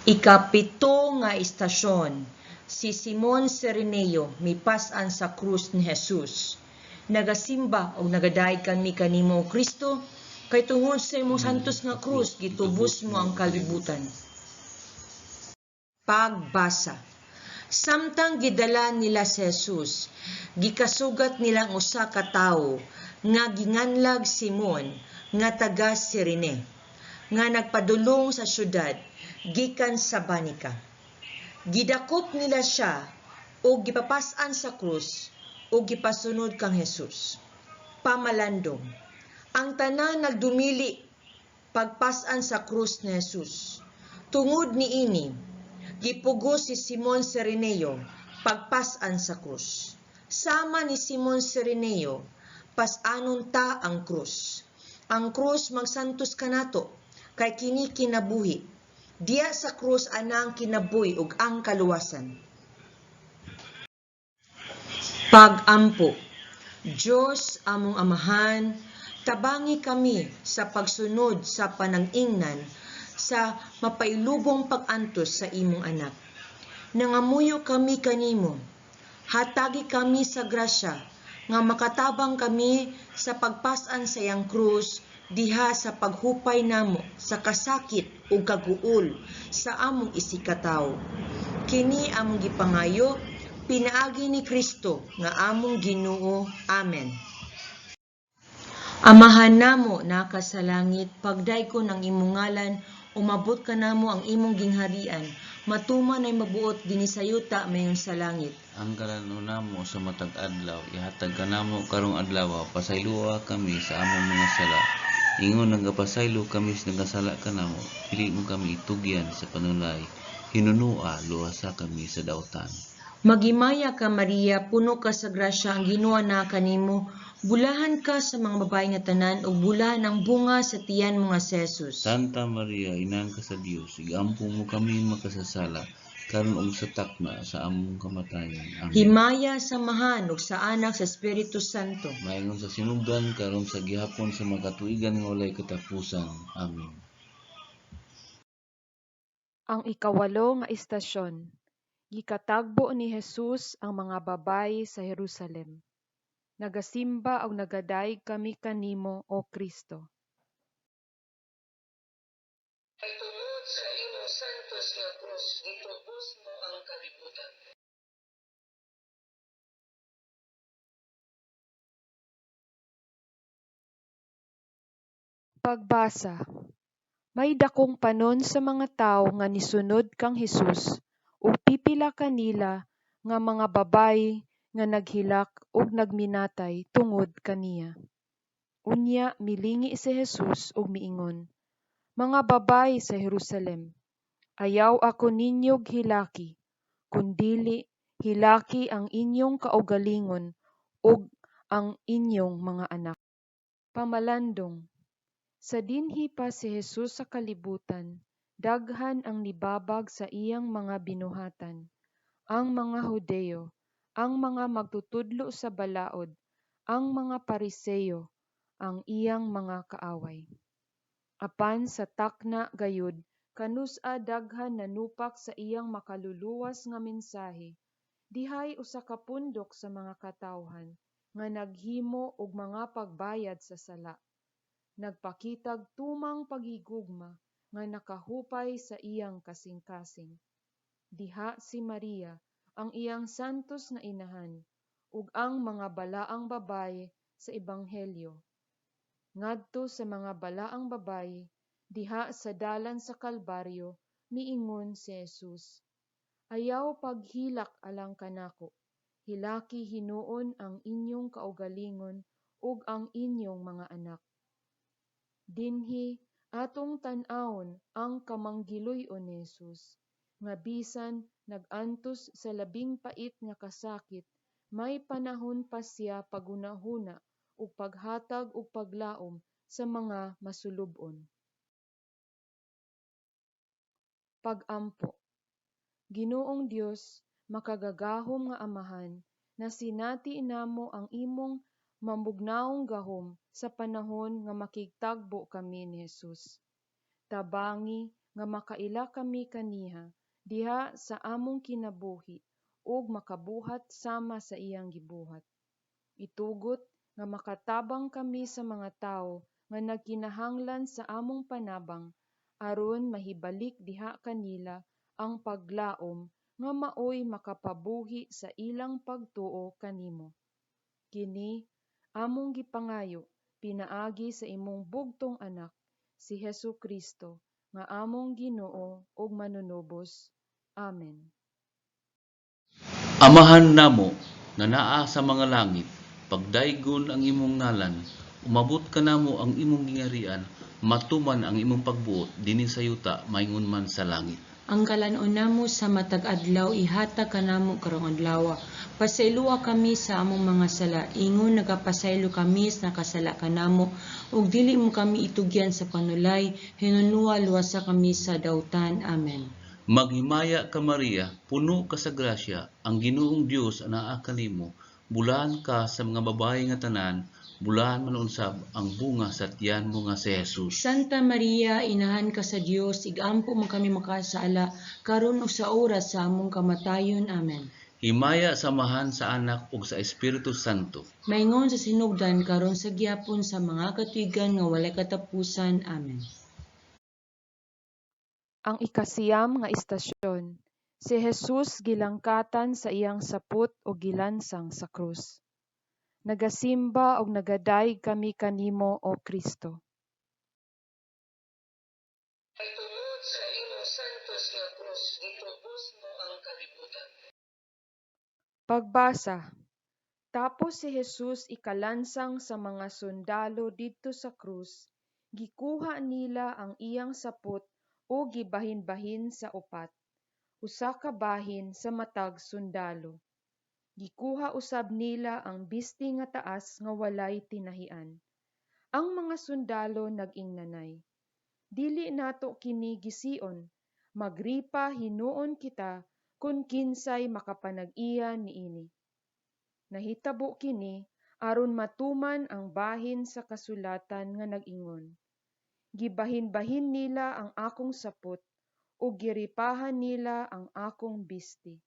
Ikapito nga istasyon, si Simon Cireneo mipas-an sa krus ni Jesus. Nagasimba o nagadaig kami kanimo o Kristo, kay tungod sa imong santos nga krus gitubos mo ang kalibutan. Pagbasa. Samtang gidala nila si Jesus, gikasugat nilang usa ka tawo nga ginganlag Simon nga taga Cirene, nga nagpadulong sa syudad gikan sa banika. Gidakop nila siya o gipapas-an sa krus o gipasunod kang Jesus. Pamalandong. Ang tanan nagdumili pagpas-an sa krus ni Jesus. Tungod niini, gipugos si Simon Cireneo pagpas-an sa krus. Sama ni Simon Cireneo, pas-anon ta ang krus. Ang krus magsantos kanato, kay kini kinabuhi. Diya sa krus anang kinabuhi ug ang kaluwasan. Pagampo. Diyos among Amahan, tabangi kami sa pagsunod sa panag-ingnan sa mapailubong pag-antos sa imong anak. Nangamuyo kami kanimo, hatagi kami sa grasya, nga makatabang kami sa pagpas-an sa iyang krus, diha sa paghupay namo sa kasakit ug kaguol sa among isikatawo. Kini among gipangayo, pinaagi ni Kristo nga among Ginoo. Amen. Amahan namo naka sa langit, pagdaykon ang imong ngalan, umabot ka namo ang imong gingharian, matuman ay mabuot dinhi sa yuta mayon sa langit. Ang kalanon namo sa matag adlaw, ihatag ka namo karong adlaw, pasayloa kami sa among mga sala. Ingon nagapasaylo kami sa nagasala kanamo, dili mo kami itugyan sa panulay. Hinunua luwasa kami sa dautan. Magimaya ka Maria, puno ka sa grasya, ang Ginoo na kanimo. Bulahan ka sa mga babae nga tanan ug bulahan ang bunga sa tiyan mo nga si Jesus. Santa Maria, inang ka sa Dios, igampo mo kami makasasala, karon og sa takna sa among kamatayon. Amen. Himaya sa Amahan ug sa Anak sa Espiritu Santo. Maingon sa sinugdan karon sa gihapon sa makatuigan nga walay katapusan. Amen. Ang ikawalo nga istasyon, gikatagbo ni Jesus ang mga babayi sa Jerusalem. Nagasimba o nagadaig kami kanimo o Kristo. Kay tungod sa imong santos nga krus, gitubos mo ang kalibutan. Pagbasa. May dakong panon sa mga tawo nga nisunod kang Jesus, ug pipila kanila nga mga babay nga naghilak ug nagminatay tungod kaniya. Unya milingi si Jesus ug miingon, "Mga babay sa Jerusalem, ayaw ako ninyog hilaki, kundili hilaki ang inyong kaugalingon ug ang inyong mga anak." Pamalandong. Sa dinhi pa si Jesus sa kalibutan, daghan ang nibabag sa iyang mga binuhatan. Ang mga Hudeo, ang mga magtutudlo sa balaod, ang mga Pariseyo, ang iyang mga kaaway. Apan sa takna gayud, kanus-a daghan nanupak sa iyang makaluluwas nga mensahe, dihay usa ka pundok sa mga katawhan nga naghimo og mga pagbayad sa sala. Nagpakitag tumang paghigugma nga nakahupay sa iyang kasing-kasing. Diha si Maria, ang iyang santos nga inahan, ug ang mga balaang babaye sa ebanghelyo. Ngadto sa mga balaang babaye, diha sa dalan sa Kalbaryo, miingon si Jesus, "Ayaw paghilak alang kanako, hilaki hinuon ang inyong kaugalingon ug ang inyong mga anak." Dinhi atong tan-awon ang kamanggiloy-on ni Jesus, nga bisan nag-antos sa labing pait nga kasakit, may panahon pa siya paghunahuna ug paghatag ug paglaom sa mga masulub-on. Pagampo. Ginoong Dios, makagagahom nga Amahan, na sinati namo ang imong mamugnaong gahom sa panahon nga makigtagbo kami ni Jesus. Tabangi nga makaila kami kaniha diha sa among kinabuhi ug makabuhat sama sa iyang gibuhat. Itugot nga makatabang kami sa mga tawo nga nagkinahanglan sa among panabang aron mahibalik diha kanila ang paglaom nga maoy makapabuhi sa ilang pagtuo kanimo. Kini among gipangayo pinaagi sa imong bugtong anak si Hesukristo nga among Ginoo ug Manunubos. Amen. Amahan namo nga naa sa mga langit, pagdaygon ang imong ngalan, umabot kanamo ang imong gingarian, matuman ang imong pagbuot dinhi sa yuta maingon man sa langit. Ang kalanon namo sa matag adlaw ihatag kanamo karong adlaw. Pasayloa kami sa among mga sala, ingon nagapasaylo kami sa nakasala kanamo, ug dili mo kami itugyan sa panulay, hinunuwa luwasa kami sa dautan. Amen. Maghimaya ka Maria, puno ka sa grasya, ang Ginoong Dios anaa kanimo, bulahan ka sa mga babaye nga tanan, bulahan man unsab ang bunga sa tiyan mo nga si Jesus. Santa Maria, inahan ka sa Dios, igampo mo kami makasala, karon ug sa oras sa among kamatayon. Amen. Himaya samahan sa anak ug sa Espiritu Santo. Maingon sa sinugdan karon sa gihapon sa mga katuigan nga walay katapusan. Amen. Ang ikasiyam nga istasyon. Si Jesus gilangkatan sa iyang saput o gilansang sa krus. Nagasimba og nagadaig kami kanimo o Kristo. Pagtungod sa imong santos nga krus, gitubos mo ang kalibutan. Pagbasa. Tapos si Jesus ikalansang sa mga sundalo didto sa krus, gikuha nila ang iyang saput o gibahin-bahin sa upat, usa ka bahin sa matag sundalo. Gikuha usab nila ang bisti nga taas nga walay tinahian. Ang mga sundalo nag-ingnanay, dili nato kini gision, magripa hinuon kita kun kinsay makapanag-iya niini. Nahitabo kini aron matuman ang bahin sa kasulatan nga nag-ingon, gibahin-bahin nila ang akong saput ug giripahan nila ang akong bisti.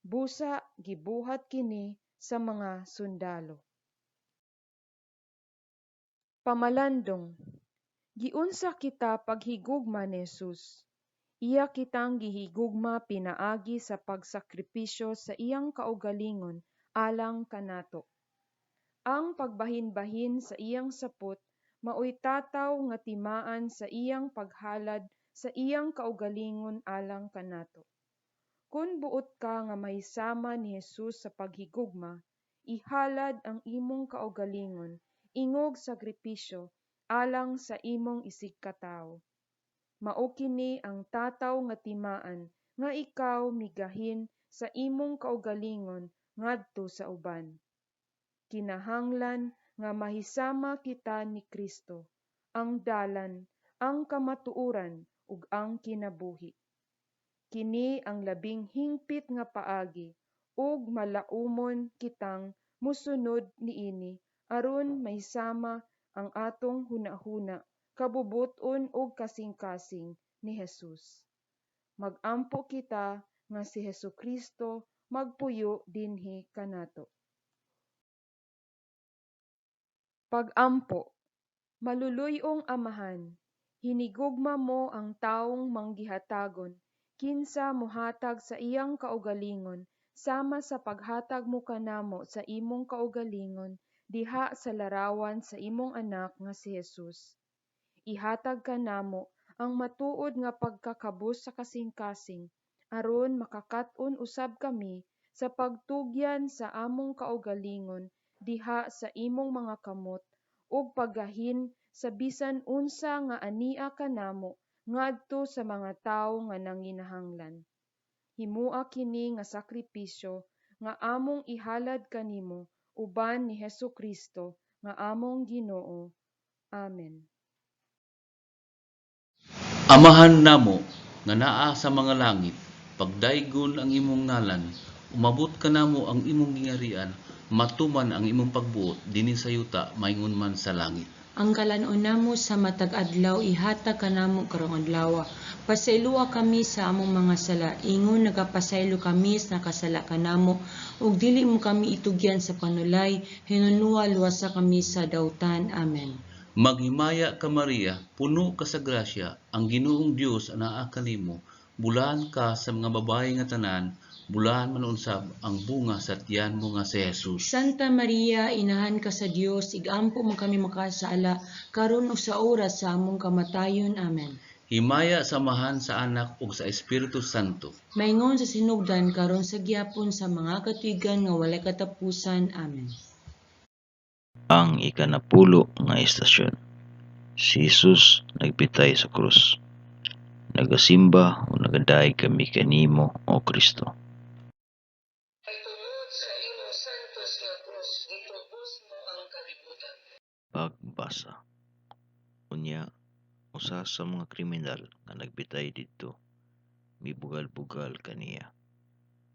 Busa gibuhat kini sa mga sundalo. Pamalandong. Giunsa kita paghigugma ni Jesus. Iya kitang gihigugma pinaagi sa pagsakripisyo sa iyang kaugalingon alang kanato. Ang pagbahin-bahin sa iyang saput maoy tataw nga timaan sa iyang paghalad sa iyang kaugalingon alang kanato. Kung buot ka nga mahisama ni Jesus sa paghigugma, ihalad ang imong kaugalingon ingog sakripisyo alang sa imong isigkatawo. Mao kini ang tataw nga timaan nga ikaw migahin sa imong kaugalingon ngadto sa uban. Kinahanglan nga mahisama kita ni Kristo, ang dalan, ang kamatuoran ug ang kinabuhi. Kini ang labing hingpit nga paagi ug malaumon kitang musunod niini aron mahisama ang atong hunahuna, kabubot-on ug kasing-kasing ni Jesus. Magampo kita nga si Hesukristo magpuyo dinhi kanato. Pagampo. Maluluy-ong Amahan, hinigugma mo ang taong manggihatagon kinsa mohatag sa iyang kaugalingon sama sa paghatag mo kanamo sa imong kaugalingon diha sa larawan sa imong anak nga si Jesus. Ihatag kanamo ang matuod nga pagkakabus sa kasing-kasing aron makakat-on usab kami sa pagtugyan sa among kaugalingon diha sa imong mga kamot ug paggahin sa bisan unsa nga ania kanamo ngadto sa mga tawo nga nanginahanglan. Himua kini nga sakripisyo nga among ihalad kanimo uban ni Hesukristo nga among Ginoo. Amen. Amahan namo nga naa sa mga langit, pagdaygon ang imong ngalan, umabot kanamo ang imong gingarian, matuman ang imong pagbuot dinhi sa yuta maingon man sa langit. Ang kalanon namo sa matag adlaw ihatag kanamo karong adlaw. Pasayloa kami sa among mga sala, ingon nagapasaylo kami sa nakasala kanamo, ug dili mo kami itugyan sa panulay, hinunua luwasa kami sa dautan. Amen. Maghimaya ka Maria, puno ka sa grasya, ang Ginoong Dios anaa kanimo. Bulahan ka sa mga babae nga tanan, bulahan man unsab ang bunga sa tiyan mo nga si Jesus. Santa Maria, inahan ka sa Dios, igampo mo kami makasala, karon ug sa oras sa among kamatayon. Amen. Himaya samahan sa anak ug sa Espiritu Santo. Maingon sa sinugdan karon sa gihapon sa mga katuigan nga walay katapusan. Amen. Ang ikanapulo nga estasyon. Si Jesus nagpitay sa krus. Nagasimba o nagadaig kami kanimo o Kristo. Pagtungod sa imong santos nga krus, gitubos mo ang kalibutan. Pagbasa. Unya, usa sa mga kriminal nga nagpitay didto, mibugal-bugal kaniya.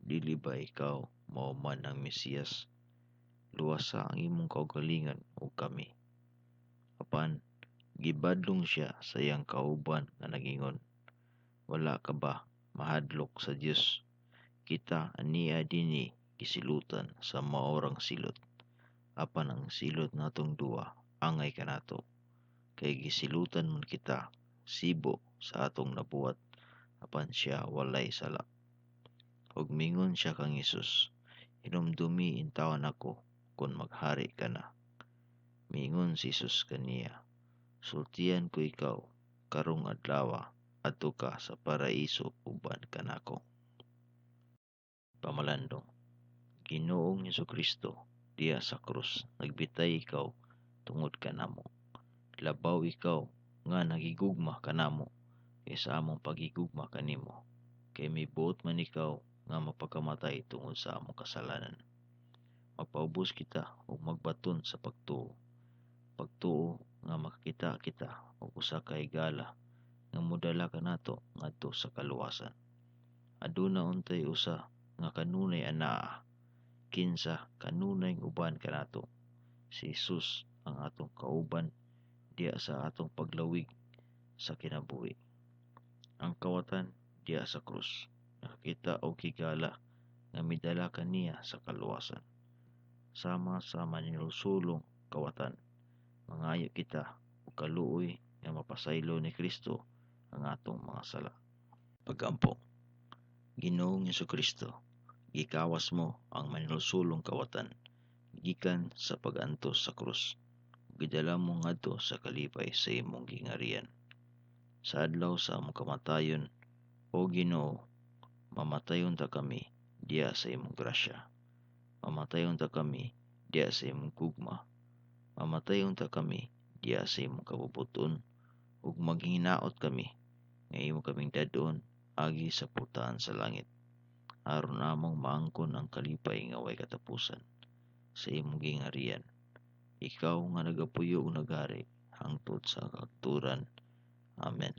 Dili ba ikaw mao man ang Mesiyas? Luwasa ang imong kaugalingan ug kami. Apan gibadlong siya sa iyang kauban nga nagingon, wala ka ba mahadlok sa Dios? Kita aniya dinhi gisilutan sa maorang silot. Apan ang silot natong duwa angay kanato. Kay gisilutan man kita sibo sa atong nabuhat, apan siya walay sala. Ug mingon siya kang Hesus, hinumdumi intawon ako kun maghari ka na. Mingon si Jesus kaniya, sultian ko ikaw karong adlaw adto ka sa paraiso uban kanako. Pamalandong. Ginoong Jesucristo, diya sa krus nagbitay ikaw tungod kanamo. Labaw ikaw nga nagigugma kanamo kaysa among pagigugma kanimo. Kay mibuot man ikaw nga mapakamatay tungod sa among kasalanan. Magpaubos kita ug magbaton sa pagtuo. Pagtuo nga makakita kita og usa ka higala nga modala kanato ngadto sa kaluwasan. Aduna untay usa nga kanunay anaa, kinsa kanunay uban kanato. Si Jesus ang atong kauban diya sa atong paglawig sa kinabuhi. Ang kawatan diya sa krus, nakakita og higala nga midala kaniya sa kaluwasan. Sama sa maninusulong kawatan, mangayo kita og kaluoy nga mapasaylo ni Kristo ang atong mga sala. Pagampo. Ginoong Jesucristo, gikawas mo ang maninusulong kawatan gikan sa pag-antos sa krus. Gidala mo ngadto sa kalipay sa imong gingarian. Sa adlaw sa among kamatayon, o Ginoo, mamatayon ta kami diya sa imong grasya. Mamatayon ta kami diya sa imong gugma. Mamatayon ta kami diya sa imong kabubuton, ug maghinaot kami nga imo kaming dadon agi sa putaan sa langit. Aron namong maangkon ang kalipay nga way katapusan sa imong gingarian. Ikaw nga nagapuyo ug nagari hangtod sa katuran. Amen.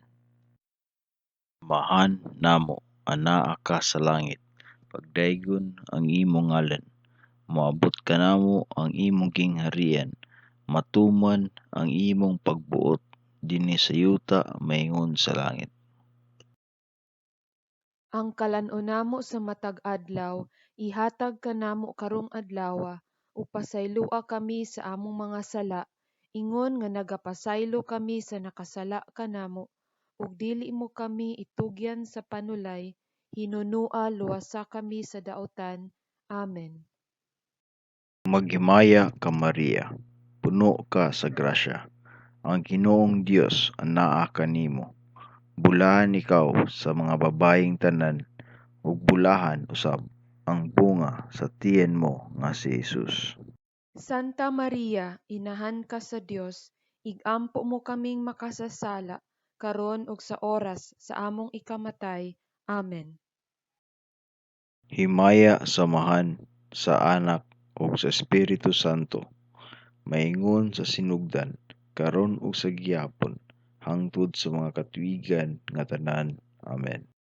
Mahan namo anaa ka sa langit, pagdaygon ang imong ngalan, moabot kanamo ang imong gingharian, matuman ang imong pagbuot dinhi sa yuta maingon sa langit. Ang kalanon namo sa matag adlaw ihatag kanamo karong adlaw, ug pasayloa kami sa among mga sala, ingon nga nagapasaylo kami sa nakasala kanamo, ug dili mo kami itugyan sa panulay, hinunua luwasa kami sa dautan. Amen. Maghimaya ka Maria, puno ka sa grasya, ang Ginoong Dios anaa kanimo. Bulahan ikaw sa mga babayeng tanan, ug bulahan usab ang bunga sa tiyan mo nga si Jesus. Santa Maria, inahan ka sa Dios, igampo mo kaming makasasala, karon ug sa oras sa among ikamatay. Amen. Himaya samahan sa anak ug sa Espiritu Santo, maingon sa sinugdan, karon ug sa gihapon, hangtod sa mga katuigan nga tanan. Amen.